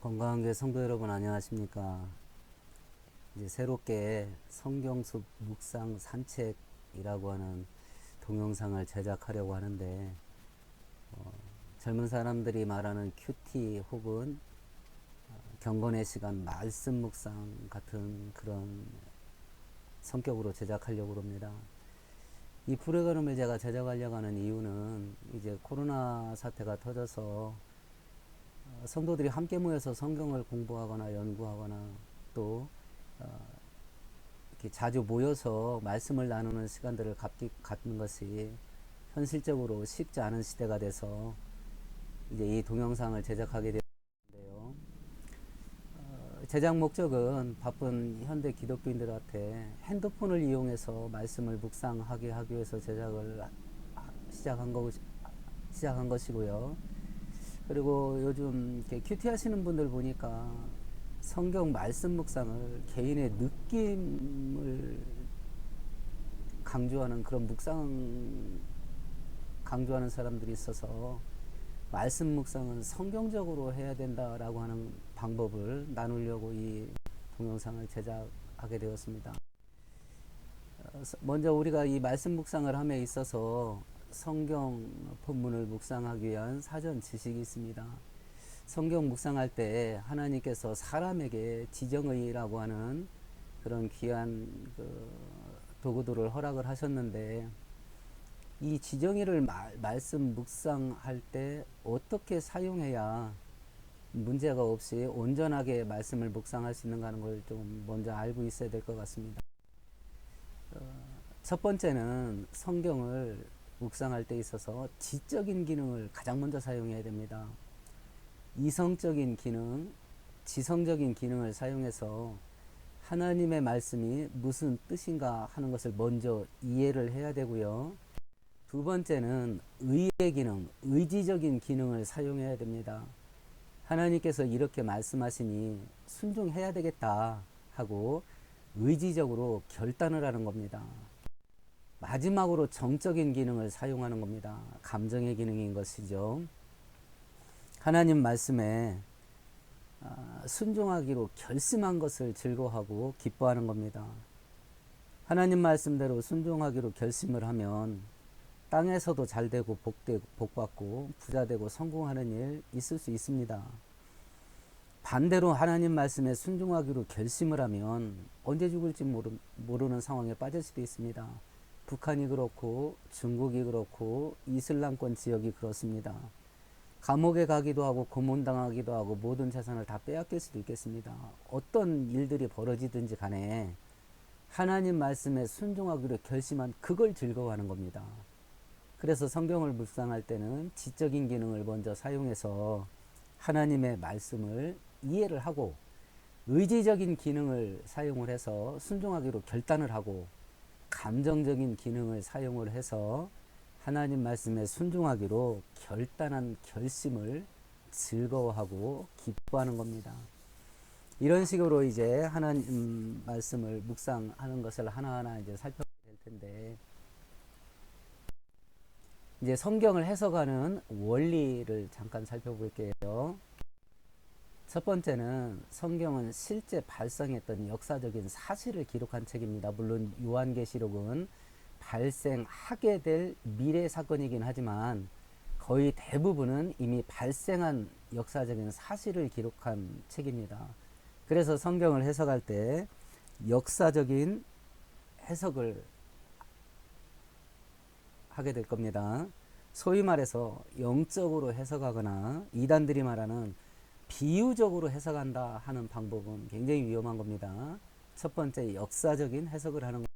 건강한 교 성도 여러분 안녕하십니까? 이제 새롭게 성경숲 묵상 산책이라고 하는 동영상을 제작하려고 하는데 젊은 사람들이 말하는 큐티 혹은 경건의 시간 말씀 묵상 같은 그런 성격으로 제작하려고 합니다. 이 프로그램을 제가 제작하려고 하는 이유는 이제 코로나 사태가 터져서 성도들이 함께 모여서 성경을 공부하거나 연구하거나 또 이렇게 자주 모여서 말씀을 나누는 시간들을 갖는 것이 현실적으로 쉽지 않은 시대가 돼서 이제 이 동영상을 제작하게 되었는데요. 제작 목적은 바쁜 현대 기독교인들한테 핸드폰을 이용해서 말씀을 묵상하게 하기 위해서 제작을 시작한 것이고요. 그리고 요즘 이렇게 큐티 하시는 분들 보니까 성경 말씀 묵상을 개인의 느낌을 강조하는 그런 묵상 강조하는 사람들이 있어서 말씀 묵상은 성경적으로 해야 된다라고 하는 방법을 나누려고 이 동영상을 제작하게 되었습니다. 먼저 우리가 이 말씀 묵상을 함에 있어서 성경 본문을 묵상하기 위한 사전 지식이 있습니다. 성경 묵상할 때 하나님께서 사람에게 지정의라고 하는 그런 귀한 도구들을 허락을 하셨는데 이 지정의를 말씀 묵상할 때 어떻게 사용해야 문제가 없이 온전하게 말씀을 묵상할 수 있는가 하는 걸 좀 먼저 알고 있어야 될 것 같습니다. 첫 번째는 성경을 묵상할 때 있어서 지적인 기능을 가장 먼저 사용해야 됩니다. 이성적인 기능, 지성적인 기능을 사용해서 하나님의 말씀이 무슨 뜻인가 하는 것을 먼저 이해를 해야 되고요. 두 번째는 의의 기능, 의지적인 기능을 사용해야 됩니다. 하나님께서 이렇게 말씀하시니 순종해야 되겠다 하고 의지적으로 결단을 하는 겁니다. 마지막으로 정적인 기능을 사용하는 겁니다. 감정의 기능인 것이죠. 하나님 말씀에 순종하기로 결심한 것을 즐거워하고 기뻐하는 겁니다. 하나님 말씀대로 순종하기로 결심을 하면 땅에서도 잘되고 복받고 부자되고 성공하는 일 있을 수 있습니다. 반대로 하나님 말씀에 순종하기로 결심을 하면 언제 죽을지 모르는 상황에 빠질 수도 있습니다. 북한이 그렇고 중국이 그렇고 이슬람권 지역이 그렇습니다. 감옥에 가기도 하고 고문당하기도 하고 모든 재산을 다 빼앗길 수도 있겠습니다. 어떤 일들이 벌어지든지 간에 하나님 말씀에 순종하기로 결심한 그걸 즐거워하는 겁니다. 그래서 성경을 묵상할 때는 지적인 기능을 먼저 사용해서 하나님의 말씀을 이해를 하고 의지적인 기능을 사용을 해서 순종하기로 결단을 하고 감정적인 기능을 사용을 해서 하나님 말씀에 순종하기로 결단한 결심을 즐거워하고 기뻐하는 겁니다. 이런 식으로 이제 하나님 말씀을 묵상하는 것을 하나하나 이제 살펴보게 될 텐데, 이제 성경을 해석하는 원리를 잠깐 살펴볼게요. 첫 번째는 성경은 실제 발생했던 역사적인 사실을 기록한 책입니다. 물론 요한계시록은 발생하게 될 미래 사건이긴 하지만 거의 대부분은 이미 발생한 역사적인 사실을 기록한 책입니다. 그래서 성경을 해석할 때 역사적인 해석을 하게 될 겁니다. 소위 말해서 영적으로 해석하거나 이단들이 말하는 비유적으로 해석한다 하는 방법은 굉장히 위험한 겁니다. 첫 번째 역사적인 해석을 하는 겁니다.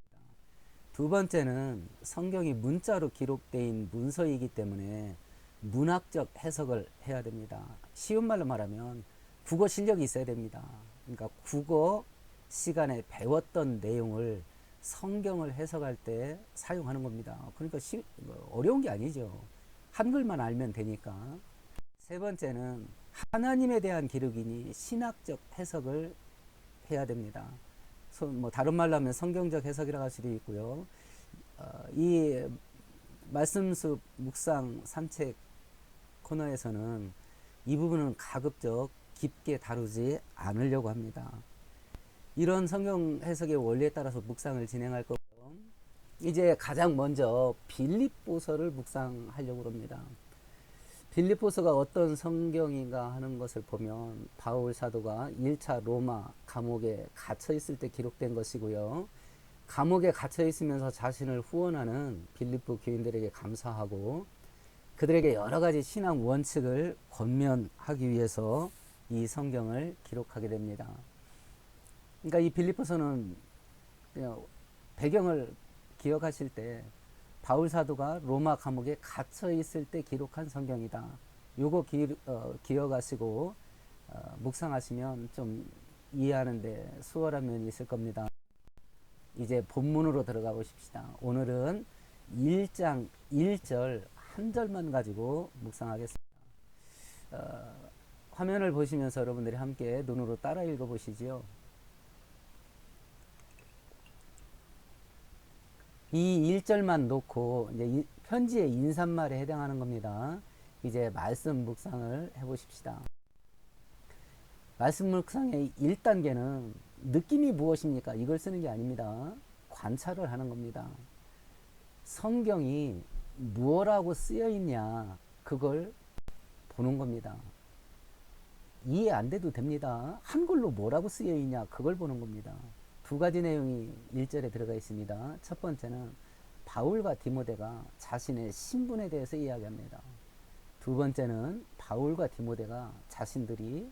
두 번째는 성경이 문자로 기록된 문서이기 때문에 문학적 해석을 해야 됩니다. 쉬운 말로 말하면 국어 실력이 있어야 됩니다. 그러니까 국어 시간에 배웠던 내용을 성경을 해석할 때 사용하는 겁니다. 그러니까 어려운 게 아니죠. 한글만 알면 되니까. 세 번째는 하나님에 대한 기록이니 신학적 해석을 해야 됩니다. 뭐 다른 말로 하면 성경적 해석이라고 할 수도 있고요. 이 말씀숲 묵상 산책 코너에서는 이 부분은 가급적 깊게 다루지 않으려고 합니다. 이런 성경 해석의 원리에 따라서 묵상을 진행할 거고요. 이제 가장 먼저 빌립보서를 묵상하려고 합니다. 빌립보서가 어떤 성경인가 하는 것을 보면 바울 사도가 1차 로마 감옥에 갇혀 있을 때 기록된 것이고요. 감옥에 갇혀 있으면서 자신을 후원하는 빌립보 교인들에게 감사하고 그들에게 여러 가지 신앙 원칙을 권면하기 위해서 이 성경을 기록하게 됩니다. 그러니까 이 빌립보서는 배경을 기억하실 때 바울 사도가 로마 감옥에 갇혀 있을 때 기록한 성경이다. 요거 기억하시고 묵상하시면 좀 이해하는데 수월한 면이 있을 겁니다. 이제 본문으로 들어가 보십시다. 오늘은 1장 1절 한 절만 가지고 묵상하겠습니다. 화면을 보시면서 여러분들이 함께 눈으로 따라 읽어보시지요. 이 1절만 놓고 이제 편지의 인사말에 해당하는 겁니다. 이제 말씀 묵상을 해보십시다. 말씀 묵상의 1단계는 느낌이 무엇입니까? 이걸 쓰는 게 아닙니다. 관찰을 하는 겁니다. 성경이 무엇라고 쓰여 있냐, 그걸 보는 겁니다. 이해 안 돼도 됩니다. 한글로 뭐라고 쓰여 있냐, 그걸 보는 겁니다. 두 가지 내용이 1절에 들어가 있습니다. 첫 번째는 바울과 디모데가 자신의 신분에 대해서 이야기합니다. 두 번째는 바울과 디모데가 자신들이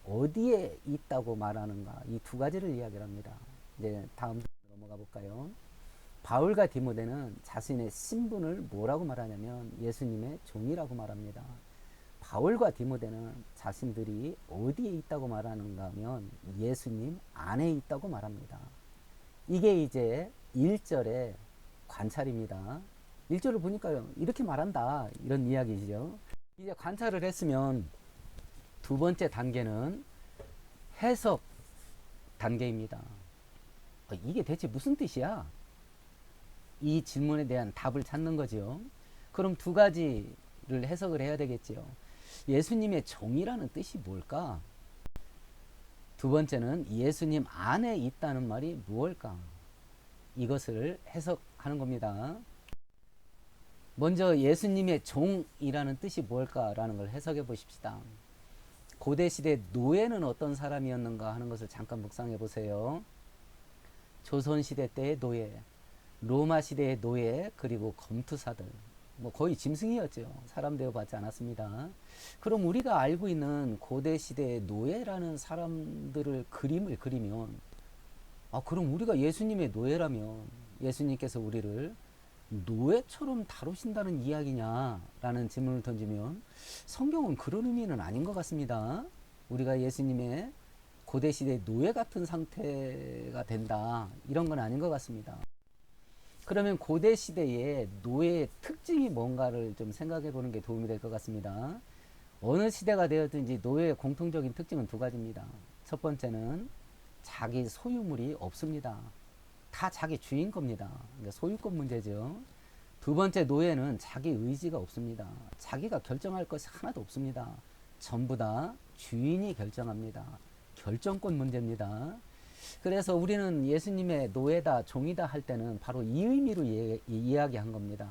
어디에 있다고 말하는가, 이 두 가지를 이야기합니다. 이제 다음 넘어가 볼까요? 바울과 디모데는 자신의 신분을 뭐라고 말하냐면 예수님의 종이라고 말합니다. 바울과 디모데는 자신들이 어디에 있다고 말하는가 하면 예수님 안에 있다고 말합니다. 이게 이제 1절의 관찰입니다. 1절을 보니까요, 이렇게 말한다, 이런 이야기죠. 이제 관찰을 했으면 두 번째 단계는 해석 단계입니다. 이게 대체 무슨 뜻이야? 이 질문에 대한 답을 찾는 거죠. 그럼 두 가지를 해석을 해야 되겠지요. 예수님의 종이라는 뜻이 뭘까? 두 번째는 예수님 안에 있다는 말이 무엇일까? 이것을 해석하는 겁니다. 먼저 예수님의 종이라는 뜻이 뭘까라는 걸 해석해 보십시다. 고대시대 노예는 어떤 사람이었는가 하는 것을 잠깐 묵상해 보세요. 조선시대 때의 노예, 로마시대의 노예, 그리고 검투사들, 거의 짐승이었죠. 사람 대우받지 않았습니다. 그럼 우리가 알고 있는 고대시대의 노예라는 사람들을 그림을 그리면, 그럼 우리가 예수님의 노예라면 예수님께서 우리를 노예처럼 다루신다는 이야기냐라는 질문을 던지면 성경은 그런 의미는 아닌 것 같습니다. 우리가 예수님의 고대시대 노예 같은 상태가 된다, 이런 건 아닌 것 같습니다. 그러면 고대시대의 노예의 특징이 뭔가를 좀 생각해 보는 게 도움이 될 것 같습니다. 어느 시대가 되었든지 노예의 공통적인 특징은 두 가지입니다. 첫 번째는 자기 소유물이 없습니다. 다 자기 주인 겁니다. 그러니까 소유권 문제죠. 두 번째, 노예는 자기 의지가 없습니다. 자기가 결정할 것이 하나도 없습니다. 전부 다 주인이 결정합니다. 결정권 문제입니다. 그래서 우리는 예수님의 노예다, 종이다 할 때는 바로 이 의미로 이야기한 겁니다.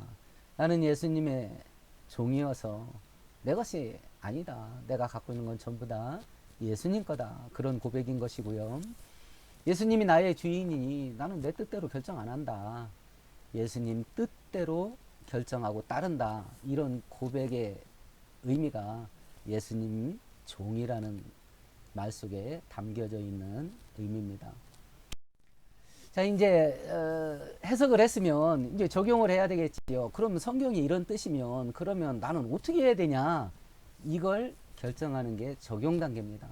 나는 예수님의 종이어서 내 것이 아니다. 내가 갖고 있는 건 전부 다 예수님 거다. 그런 고백인 것이고요. 예수님이 나의 주인이니 나는 내 뜻대로 결정 안 한다. 예수님 뜻대로 결정하고 따른다. 이런 고백의 의미가 예수님 종이라는 말 속에 담겨져 있는 의미입니다. 자, 이제 해석을 했으면 이제 적용을 해야 되겠지요. 그러면 성경이 이런 뜻이면 그러면 나는 어떻게 해야 되냐? 이걸 결정하는 게 적용 단계입니다.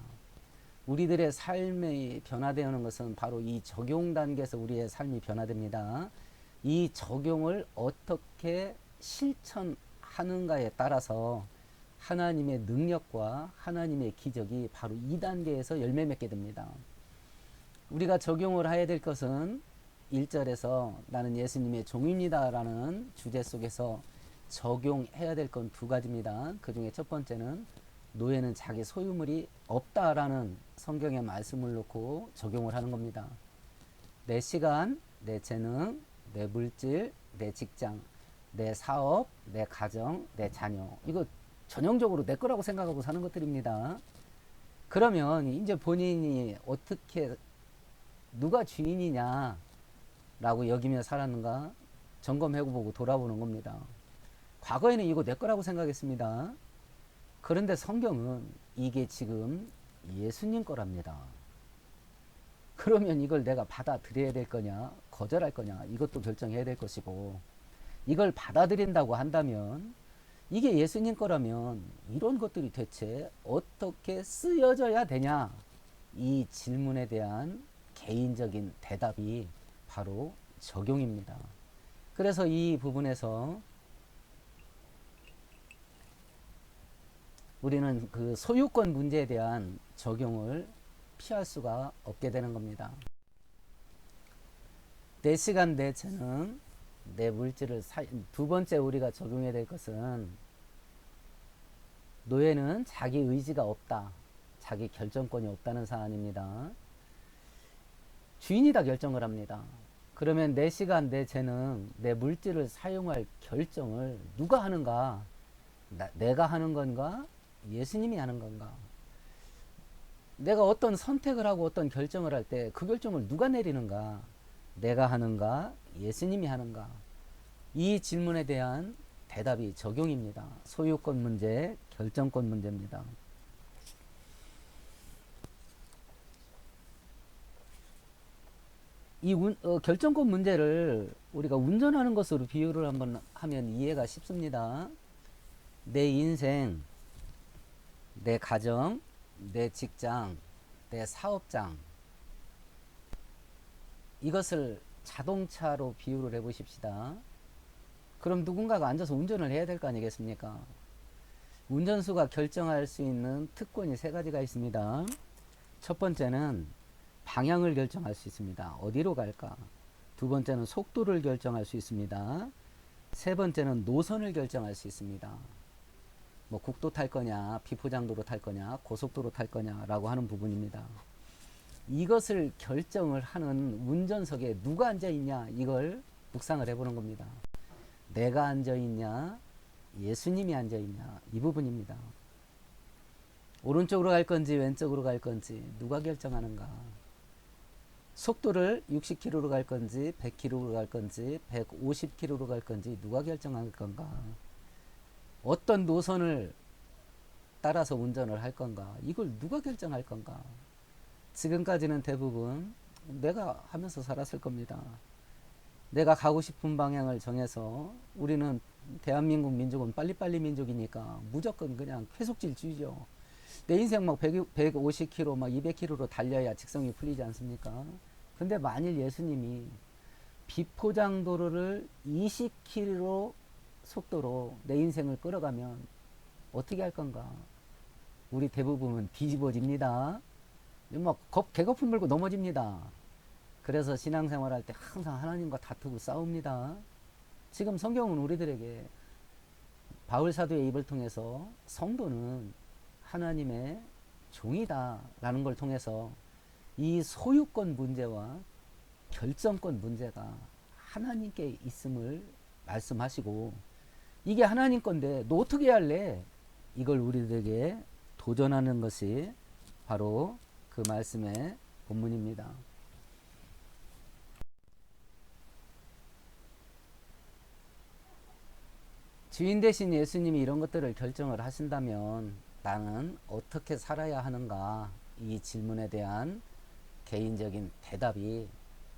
우리들의 삶이 변화되는 것은 바로 이 적용 단계에서 우리의 삶이 변화됩니다. 이 적용을 어떻게 실천하는가에 따라서 하나님의 능력과 하나님의 기적이 바로 이 단계에서 열매 맺게 됩니다. 우리가 적용을 해야 될 것은 1절에서 나는 예수님의 종입니다 라는 주제 속에서 적용해야 될 건 두 가지입니다. 그 중에 첫 번째는 노예는 자기 소유물이 없다라는 성경의 말씀을 놓고 적용을 하는 겁니다. 내 시간, 내 재능, 내 물질, 내 직장, 내 사업, 내 가정, 내 자녀, 이거 전형적으로 내 거라고 생각하고 사는 것들입니다. 그러면 이제 본인이 어떻게 누가 주인이냐 라고 여기며 살았는가 점검해보고 돌아보는 겁니다. 과거에는 이거 내 거라고 생각했습니다. 그런데 성경은 이게 지금 예수님 거랍니다. 그러면 이걸 내가 받아들여야 될 거냐 거절할 거냐 이것도 결정해야 될 것이고, 이걸 받아들인다고 한다면 이게 예수님 거라면 이런 것들이 대체 어떻게 쓰여져야 되냐, 이 질문에 대한 개인적인 대답이 바로 적용입니다. 그래서 이 부분에서 우리는 그 소유권 문제에 대한 적용을 피할 수가 없게 되는 겁니다. 내 시간, 내 재능, 내 물질을 두 번째 우리가 적용해야 될 것은, 노예는 자기 의지가 없다, 자기 결정권이 없다는 사안입니다. 주인이 다 결정을 합니다. 그러면 내 시간, 내 재능, 내 물질을 사용할 결정을 누가 하는가? 내가 하는 건가? 예수님이 하는 건가? 내가 어떤 선택을 하고 어떤 결정을 할 때 그 결정을 누가 내리는가? 내가 하는가? 예수님이 하는가? 이 질문에 대한 대답이 적용입니다. 소유권 문제, 결정권 문제입니다. 이 결정권 문제를 우리가 운전하는 것으로 비유를 한번 하면 이해가 쉽습니다. 내 인생, 내 가정, 내 직장, 내 사업장, 이것을 자동차로 비유를 해 보십시다. 그럼 누군가가 앉아서 운전을 해야 될 거 아니겠습니까? 운전수가 결정할 수 있는 특권이 세 가지가 있습니다. 첫 번째는 방향을 결정할 수 있습니다. 어디로 갈까? 두 번째는 속도를 결정할 수 있습니다. 세 번째는 노선을 결정할 수 있습니다. 뭐 국도 탈 거냐, 비포장도로 탈 거냐, 고속도로 탈 거냐라고 하는 부분입니다. 이것을 결정을 하는 운전석에 누가 앉아 있냐, 이걸 묵상을 해보는 겁니다. 내가 앉아 있냐, 예수님이 앉아 있냐, 이 부분입니다. 오른쪽으로 갈 건지 왼쪽으로 갈 건지 누가 결정하는가? 속도를 60km로 갈 건지 100km로 갈 건지 150km로 갈 건지 누가 결정할 건가? 어떤 노선을 따라서 운전을 할 건가? 이걸 누가 결정할 건가? 지금까지는 대부분 내가 하면서 살았을 겁니다. 내가 가고 싶은 방향을 정해서, 우리는 대한민국 민족은 빨리빨리 민족이니까 무조건 그냥 회속질주의죠. 내 인생 막 150km, 막 200km로 달려야 직성이 풀리지 않습니까? 근데 만일 예수님이 비포장도로를 20km 속도로 내 인생을 끌어가면 어떻게 할 건가? 우리 대부분은 뒤집어집니다. 막 개거품 물고 넘어집니다. 그래서 신앙생활 할 때 항상 하나님과 다투고 싸웁니다. 지금 성경은 우리들에게 바울 사도의 입을 통해서 성도는 하나님의 종이다 라는 걸 통해서 이 소유권 문제와 결정권 문제가 하나님께 있음을 말씀하시고, 이게 하나님 건데 너 어떻게 할래? 이걸 우리들에게 도전하는 것이 바로 그 말씀의 본문입니다. 주인 대신 예수님이 이런 것들을 결정을 하신다면 나는 어떻게 살아야 하는가? 이 질문에 대한 개인적인 대답이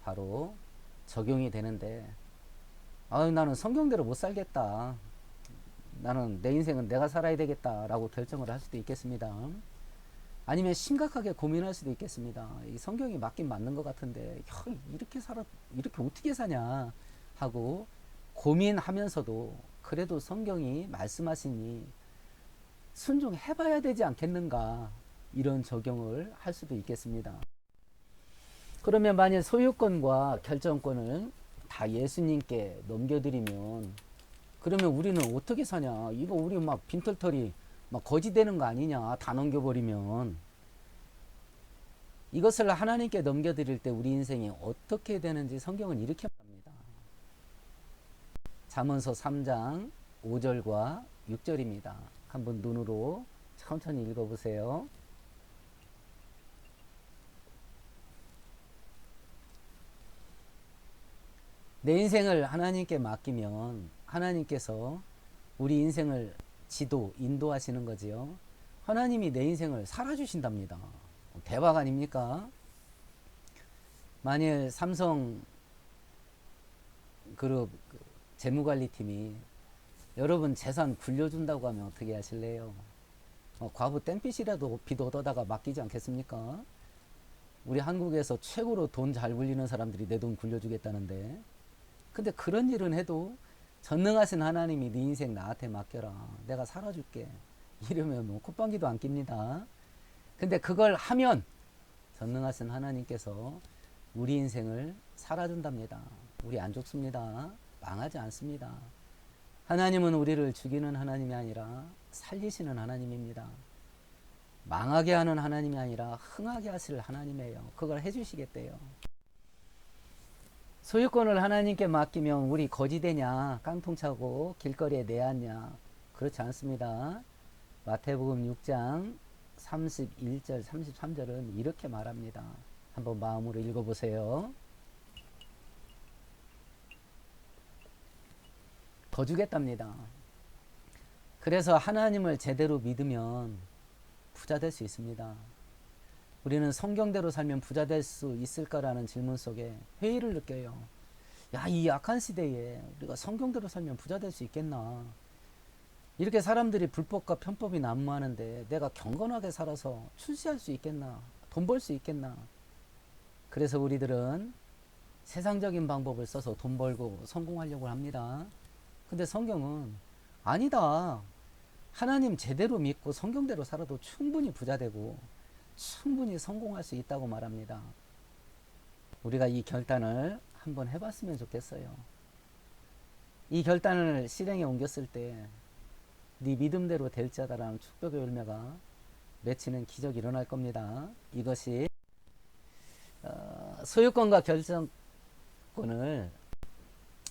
바로 적용이 되는데, 나는 성경대로 못 살겠다, 나는 내 인생은 내가 살아야 되겠다 라고 결정을 할 수도 있겠습니다. 아니면 심각하게 고민할 수도 있겠습니다. 이 성경이 맞긴 맞는 것 같은데 이렇게 어떻게 사냐 하고 고민하면서도 그래도 성경이 말씀하시니 순종해봐야 되지 않겠는가, 이런 적용을 할 수도 있겠습니다. 그러면 만약 소유권과 결정권을 다 예수님께 넘겨드리면, 그러면 우리는 어떻게 사냐? 이거 우리 막 빈털터리 막 거지 되는 거 아니냐, 다 넘겨버리면. 이것을 하나님께 넘겨드릴 때 우리 인생이 어떻게 되는지 성경은 이렇게 말합니다. 잠언서 3장 5절과 6절입니다. 한번 눈으로 천천히 읽어보세요. 내 인생을 하나님께 맡기면 하나님께서 우리 인생을 인도하시는 거지요. 하나님이 내 인생을 살아주신답니다. 대박 아닙니까? 만일 삼성 그룹 재무관리팀이 여러분 재산 굴려준다고 하면 어떻게 하실래요? 과부 땡빛이라도 빚 얻어다가 맡기지 않겠습니까? 우리 한국에서 최고로 돈 잘 굴리는 사람들이 내 돈 굴려주겠다는데, 근데 그런 일은 해도 전능하신 하나님이 네 인생 나한테 맡겨라, 내가 살아줄게, 이러면 뭐 콧방귀도 안 낍니다. 근데 그걸 하면 전능하신 하나님께서 우리 인생을 살아준답니다. 우리 안 죽습니다. 망하지 않습니다. 하나님은 우리를 죽이는 하나님이 아니라 살리시는 하나님입니다. 망하게 하는 하나님이 아니라 흥하게 하실 하나님이에요. 그걸 해주시겠대요. 소유권을 하나님께 맡기면 우리 거지 되냐, 깡통 차고 길거리에 내앉냐? 그렇지 않습니다. 마태복음 6장 31절 33절은 이렇게 말합니다. 한번 마음으로 읽어보세요. 더 주겠답니다. 그래서 하나님을 제대로 믿으면 부자 될 수 있습니다. 우리는 성경대로 살면 부자 될 수 있을까라는 질문 속에 회의를 느껴요. 야, 이 악한 시대에 우리가 성경대로 살면 부자 될 수 있겠나? 이렇게 사람들이 불법과 편법이 난무하는데 내가 경건하게 살아서 출세할 수 있겠나? 돈 벌 수 있겠나? 그래서 우리들은 세상적인 방법을 써서 돈 벌고 성공하려고 합니다. 근데 성경은 아니다. 하나님 제대로 믿고 성경대로 살아도 충분히 부자 되고 충분히 성공할 수 있다고 말합니다. 우리가 이 결단을 한번 해봤으면 좋겠어요. 이 결단을 실행에 옮겼을 때 네 믿음대로 될 자다라는 축복의 열매가 맺히는 기적이 일어날 겁니다. 이것이 소유권과 결정권을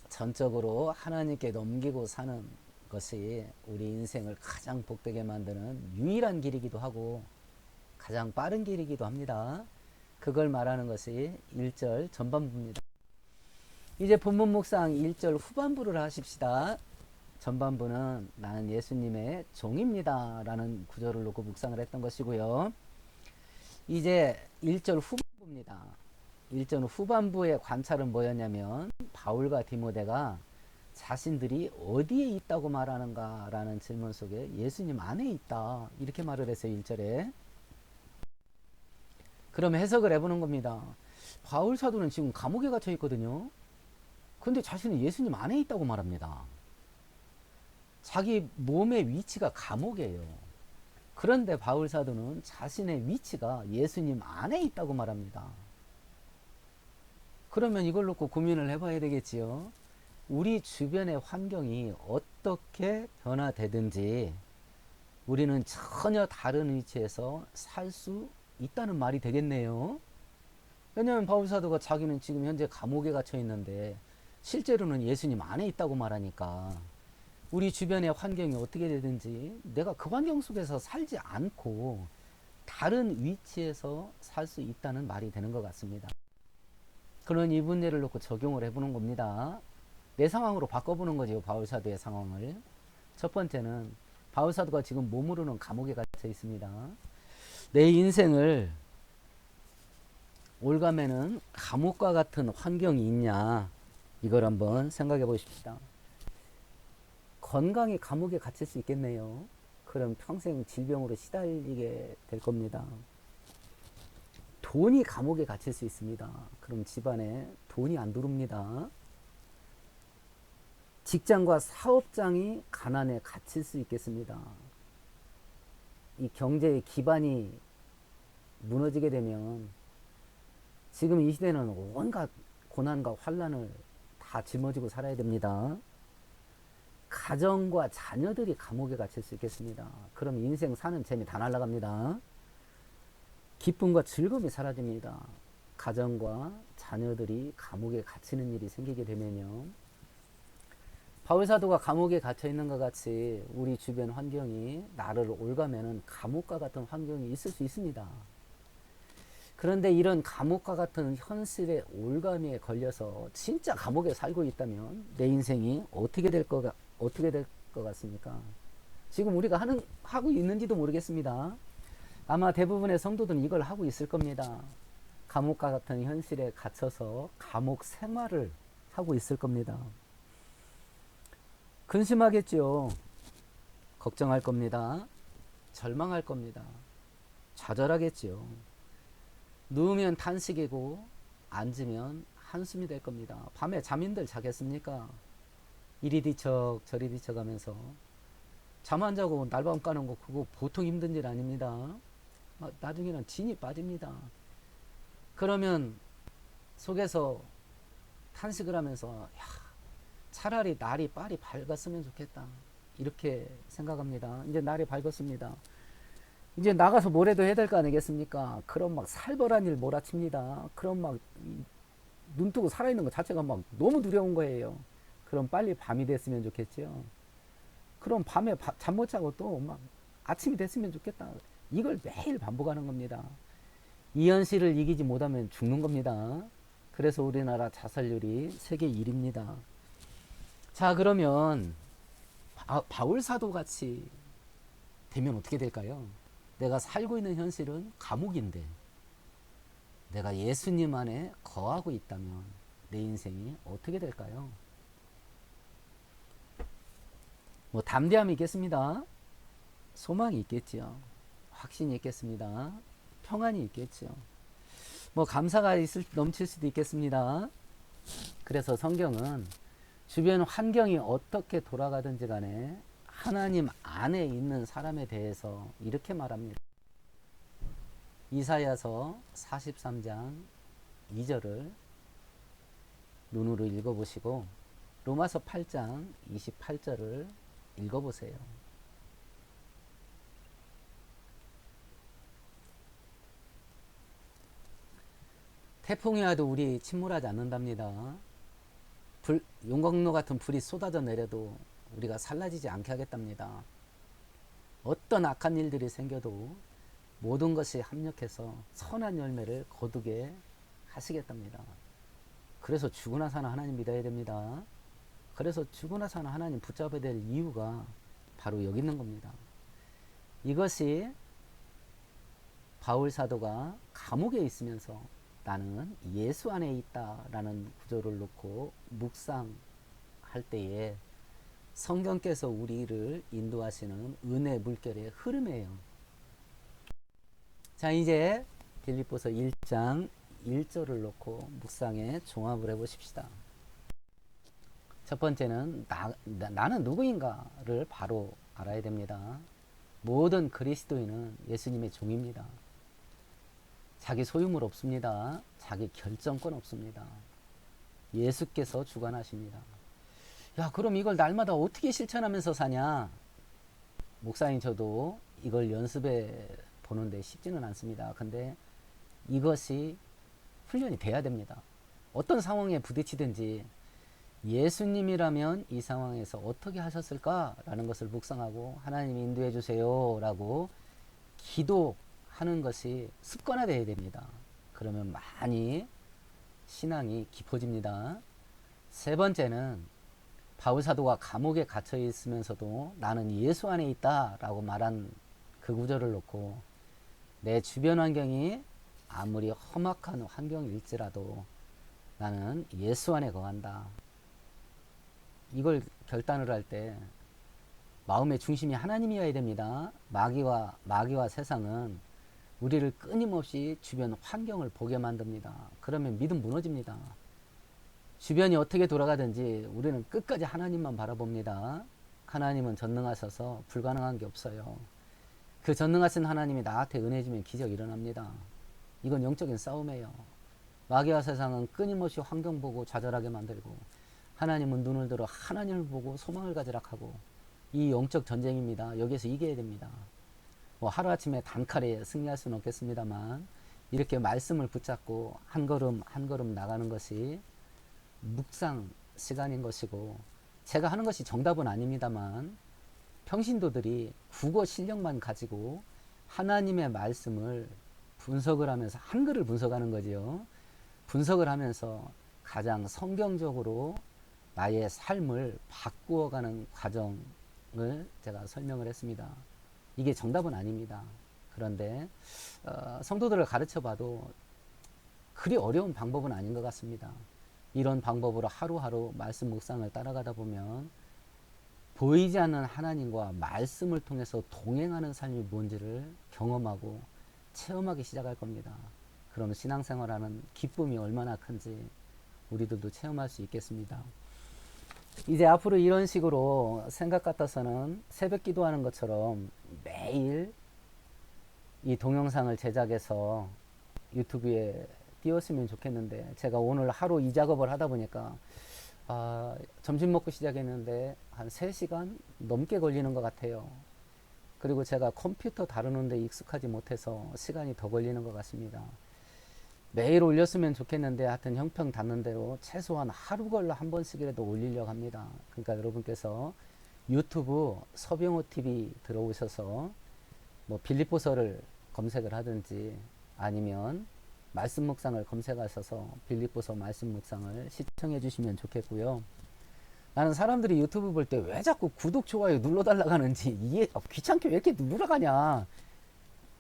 전적으로 하나님께 넘기고 사는 것이 우리 인생을 가장 복되게 만드는 유일한 길이기도 하고 가장 빠른 길이기도 합니다. 그걸 말하는 것이 1절 전반부입니다. 이제 본문 묵상 1절 후반부를 하십시다. 전반부는 나는 예수님의 종입니다 라는 구절을 놓고 묵상을 했던 것이고요. 이제 1절 후반부입니다. 1절 후반부의 관찰은 뭐였냐면 바울과 디모데가 자신들이 어디에 있다고 말하는가 라는 질문 속에 예수님 안에 있다 이렇게 말을 했어요. 1절에. 그럼 해석을 해보는 겁니다. 바울 사도는 지금 감옥에 갇혀 있거든요. 근데 자신은 예수님 안에 있다고 말합니다. 자기 몸의 위치가 감옥이에요. 그런데 바울 사도는 자신의 위치가 예수님 안에 있다고 말합니다. 그러면 이걸 놓고 고민을 해봐야 되겠지요. 우리 주변의 환경이 어떻게 변화되든지 우리는 전혀 다른 위치에서 살 수 있다는 말이 되겠네요. 왜냐하면 바울 사도가 자기는 지금 현재 감옥에 갇혀 있는데 실제로는 예수님 안에 있다고 말하니까 우리 주변의 환경이 어떻게 되든지 내가 그 환경 속에서 살지 않고 다른 위치에서 살 수 있다는 말이 되는 것 같습니다. 그런 이 문제를 놓고 적용을 해보는 겁니다. 내 상황으로 바꿔보는 거죠. 바울사도의 상황을. 첫 번째는 바울사도가 지금 몸으로는 감옥에 갇혀 있습니다. 내 인생을 올가매는 감옥과 같은 환경이 있냐, 이걸 한번 생각해 보십시다. 건강이 감옥에 갇힐 수 있겠네요. 그럼 평생 질병으로 시달리게 될 겁니다. 돈이 감옥에 갇힐 수 있습니다. 그럼 집안에 돈이 안 들어옵니다. 직장과 사업장이 가난에 갇힐 수 있겠습니다. 이 경제의 기반이 무너지게 되면 지금 이 시대는 온갖 고난과 환난을 다 짊어지고 살아야 됩니다. 가정과 자녀들이 감옥에 갇힐 수 있겠습니다. 그럼 인생 사는 재미 다 날아갑니다. 기쁨과 즐거움이 사라집니다. 가정과 자녀들이 감옥에 갇히는 일이 생기게 되면요. 바울사도가 감옥에 갇혀 있는 것 같이 우리 주변 환경이 나를 올가면은 감옥과 같은 환경이 있을 수 있습니다. 그런데 이런 감옥과 같은 현실의 올감에 걸려서 진짜 감옥에 살고 있다면 내 인생이 어떻게 될 것 같습니까? 지금 우리가 하고 있는지도 모르겠습니다. 아마 대부분의 성도들은 이걸 하고 있을 겁니다. 감옥과 같은 현실에 갇혀서 감옥 생활을 하고 있을 겁니다. 근심하겠죠. 걱정할 겁니다. 절망할 겁니다. 좌절하겠죠. 누우면 탄식이고 앉으면 한숨이 될 겁니다. 밤에 잠인들 자겠습니까? 이리 뒤척 저리 뒤척 하면서 잠 안 자고 날밤 까는 거 그거 보통 힘든 일 아닙니다. 나중에는 진이 빠집니다. 그러면 속에서 탄식을 하면서 차라리 날이 빨리 밝았으면 좋겠다. 이렇게 생각합니다. 이제 날이 밝았습니다. 이제 나가서 뭐라도 해야 될 거 아니겠습니까? 그럼 막 살벌한 일 몰아칩니다. 그럼 막 눈 뜨고 살아있는 것 자체가 막 너무 두려운 거예요. 그럼 빨리 밤이 됐으면 좋겠죠. 그럼 밤에 잠 못 자고 또 막 아침이 됐으면 좋겠다. 이걸 매일 반복하는 겁니다. 이 현실을 이기지 못하면 죽는 겁니다. 그래서 우리나라 자살률이 세계 1위입니다. 자, 그러면 바울사도 같이 되면 어떻게 될까요? 내가 살고 있는 현실은 감옥인데 내가 예수님 안에 거하고 있다면 내 인생이 어떻게 될까요? 뭐 담대함이 있겠습니다. 소망이 있겠죠. 확신이 있겠습니다. 평안이 있겠죠. 뭐 감사가 넘칠 수도 있겠습니다. 그래서 성경은 주변 환경이 어떻게 돌아가든지 간에 하나님 안에 있는 사람에 대해서 이렇게 말합니다. 이사야서 43장 2절을 눈으로 읽어보시고 로마서 8장 28절을 읽어보세요. 태풍이 와도 우리 침몰하지 않는답니다. 용광로 같은 불이 쏟아져 내려도 우리가 살라지지 않게 하겠답니다. 어떤 악한 일들이 생겨도 모든 것이 합력해서 선한 열매를 거두게 하시겠답니다. 그래서 죽으나 사나 하나님 믿어야 됩니다. 그래서 죽으나 사나 하나님 붙잡아야 될 이유가 바로 여기 있는 겁니다. 이것이 바울 사도가 감옥에 있으면서 나는 예수 안에 있다라는 구조를 놓고 묵상할 때에 성경께서 우리를 인도하시는 은혜 물결의 흐름이에요. 자, 이제 빌립보서 1장 1절을 놓고 묵상에 종합을 해보십시다. 첫 번째는 나는 누구인가를 바로 알아야 됩니다. 모든 그리스도인은 예수님의 종입니다. 자기 소유물 없습니다. 자기 결정권 없습니다. 예수께서 주관하십니다. 야, 그럼 이걸 날마다 어떻게 실천하면서 사냐? 목사님 저도 이걸 연습해 보는데 쉽지는 않습니다. 근데 이것이 훈련이 돼야 됩니다. 어떤 상황에 부딪히든지 예수님이라면 이 상황에서 어떻게 하셨을까라는 것을 묵상하고 하나님이 인도해 주세요 라고 기도하는 것이 습관화되어야 됩니다. 그러면 많이 신앙이 깊어집니다. 세 번째는 바울사도가 감옥에 갇혀 있으면서도 나는 예수 안에 있다 라고 말한 그 구절을 놓고 내 주변 환경이 아무리 험악한 환경일지라도 나는 예수 안에 거한다. 이걸 결단을 할 때 마음의 중심이 하나님이어야 됩니다. 마귀와 세상은 우리를 끊임없이 주변 환경을 보게 만듭니다. 그러면 믿음 무너집니다. 주변이 어떻게 돌아가든지 우리는 끝까지 하나님만 바라봅니다. 하나님은 전능하셔서 불가능한 게 없어요. 그 전능하신 하나님이 나한테 은혜 주면 기적이 일어납니다. 이건 영적인 싸움이에요. 마귀와 세상은 끊임없이 환경 보고 좌절하게 만들고 하나님은 눈을 들어 하나님을 보고 소망을 가지라 하고, 이 영적 전쟁입니다. 여기서 이겨야 됩니다. 뭐 하루아침에 단칼에 승리할 수는 없겠습니다만, 이렇게 말씀을 붙잡고 한 걸음 한 걸음 나가는 것이 묵상 시간인 것이고, 제가 하는 것이 정답은 아닙니다만 평신도들이 국어 실력만 가지고 하나님의 말씀을 분석을 하면서 한글을 분석하는 거지요. 분석을 하면서 가장 성경적으로 나의 삶을 바꾸어가는 과정을 제가 설명을 했습니다. 이게 정답은 아닙니다. 그런데 성도들을 가르쳐봐도 그리 어려운 방법은 아닌 것 같습니다. 이런 방법으로 하루하루 말씀 묵상을 따라가다 보면 보이지 않는 하나님과 말씀을 통해서 동행하는 삶이 뭔지를 경험하고 체험하기 시작할 겁니다. 그럼 신앙생활하는 기쁨이 얼마나 큰지 우리들도 체험할 수 있겠습니다. 이제 앞으로 이런 식으로 생각 같아서는 새벽 기도하는 것처럼 매일 이 동영상을 제작해서 유튜브에 띄웠으면 좋겠는데, 제가 오늘 하루 이 작업을 하다 보니까 점심 먹고 시작했는데 한 3시간 넘게 걸리는 것 같아요. 그리고 제가 컴퓨터 다루는데 익숙하지 못해서 시간이 더 걸리는 것 같습니다. 매일 올렸으면 좋겠는데 하여튼 형평 닿는 대로 최소한 하루 걸러 한 번씩이라도 올리려고 합니다. 그러니까 여러분께서 유튜브 서병호 TV 들어오셔서 뭐 빌립보서를 검색을 하든지 아니면 말씀 묵상을 검색하셔서 빌립보서 말씀 묵상을 시청해 주시면 좋겠고요. 나는 사람들이 유튜브 볼 때 왜 자꾸 구독, 좋아요 눌러달라고 하는지 귀찮게 왜 이렇게 누르라고 하냐.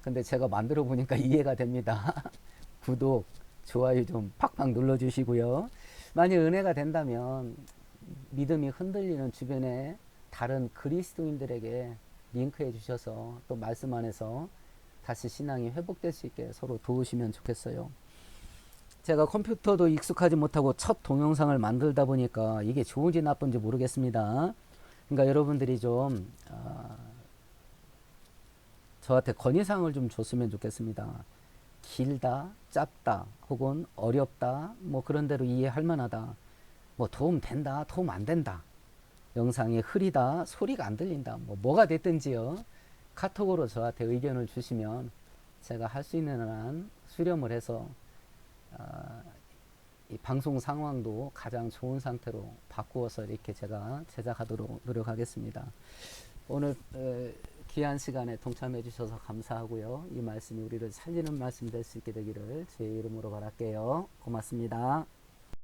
근데 제가 만들어 보니까 이해가 됩니다. 구독, 좋아요 좀 팍팍 눌러주시고요. 만약 은혜가 된다면 믿음이 흔들리는 주변에 다른 그리스도인들에게 링크해 주셔서 또 말씀 안에서 다시 신앙이 회복될 수 있게 서로 도우시면 좋겠어요. 제가 컴퓨터도 익숙하지 못하고 첫 동영상을 만들다 보니까 이게 좋은지 나쁜지 모르겠습니다. 그러니까 여러분들이 좀 저한테 건의사항을 좀 줬으면 좋겠습니다. 길다, 짧다, 혹은 어렵다, 뭐 그런 대로 이해할 만하다, 뭐 도움 된다, 도움 안 된다, 영상이 흐리다, 소리가 안 들린다, 뭐가 됐든지요. 카톡으로 저한테 의견을 주시면 제가 할 수 있는 한 수렴을 해서 이 방송 상황도 가장 좋은 상태로 바꾸어서 이렇게 제가 제작하도록 노력하겠습니다. 오늘 귀한 시간에 동참해 주셔서 감사하고요. 이 말씀이 우리를 살리는 말씀 될 수 있게 되기를 주의 이름으로 바랄게요. 고맙습니다.